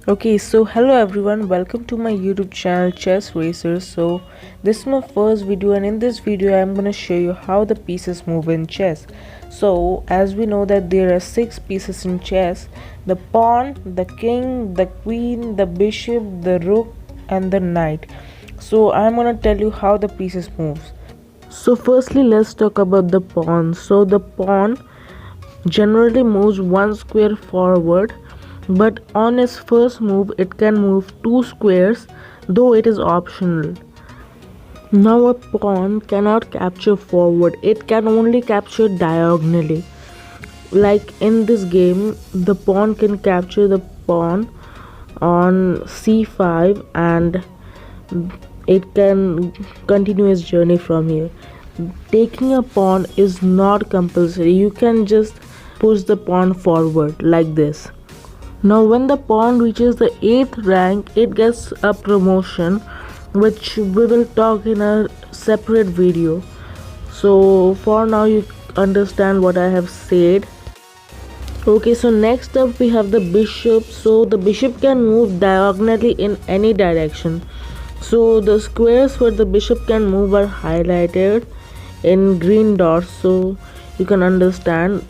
Okay, so hello everyone, welcome to my YouTube channel Chess Racer. So this is my first video, and in this video I'm gonna show you how the pieces move in chess. So as we know that there are 6 pieces in chess: the pawn, the king, the queen, the bishop, the rook, and the knight. So I'm gonna tell you how the pieces moves. So firstly, let's talk about the pawn. So the pawn generally moves one square forward, but on its first move it can move two squares, though it is optional. Now a pawn cannot capture forward, it can only capture diagonally. Like in this game, the pawn can capture the pawn on c5 and it can continue its journey from here. Taking a pawn is not compulsory, you can just push the pawn forward like this. Now when the pawn reaches the 8th rank, it gets a promotion, which we will talk in a separate video. So for now you understand what I have said. Okay, so next up we have the bishop. So the bishop can move diagonally in any direction. So the squares where the bishop can move are highlighted in green dots, so you can understand.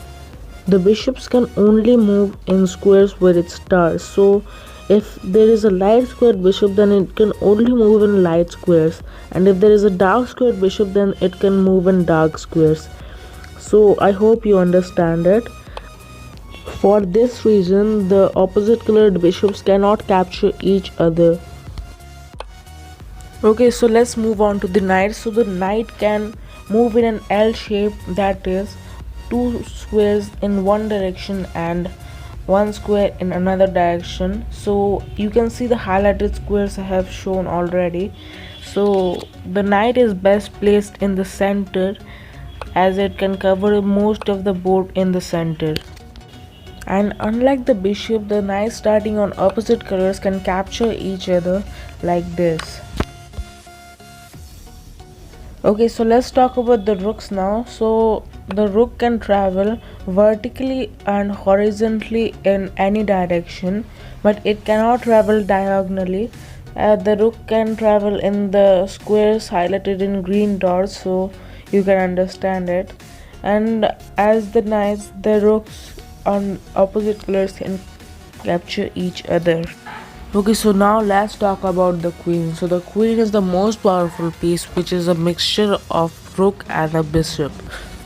The bishops can only move in squares where it starts. So if there is a light squared bishop, then it can only move in light squares, and if there is a dark squared bishop, then it can move in dark squares. So I hope you understand it. For this reason, the opposite colored bishops cannot capture each other. Okay, so let's move on to the knight. So the knight can move in an L shape, that is two squares in one direction and one square in another direction. So you can see the highlighted squares I have shown already. So the knight is best placed in the center, as it can cover most of the board in the center. And unlike the bishop, the knight starting on opposite colors can capture each other like this. Okay, so let's talk about the rooks now. So the rook can travel vertically and horizontally in any direction, but it cannot travel diagonally. The rook can travel in the squares highlighted in green dots, so you can understand it. And as the knights, the rooks on opposite colors can capture each other. Okay, so now let's talk about the queen. So the queen is the most powerful piece, which is a mixture of rook and a bishop.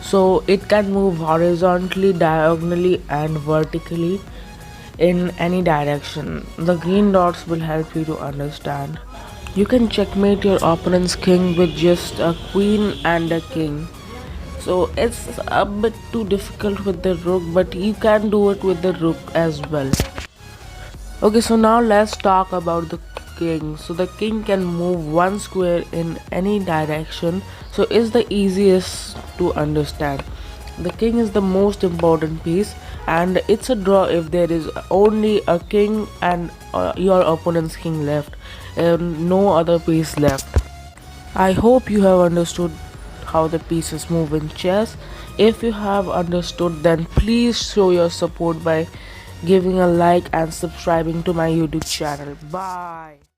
So it can move horizontally, diagonally and vertically in any direction. The green dots will help you to understand. You can checkmate your opponent's king with just a queen and a king. So it's a bit too difficult with the rook, but you can do it with the rook as well. Okay, so now let's talk about the king. So the king can move one square in any direction, so it's the easiest to understand. The king is the most important piece, and it's a draw if there is only a king and your opponent's king left and no other piece left. I hope you have understood how the pieces move in chess. If you have understood, then please show your support by giving a like and subscribing to my YouTube channel. Bye.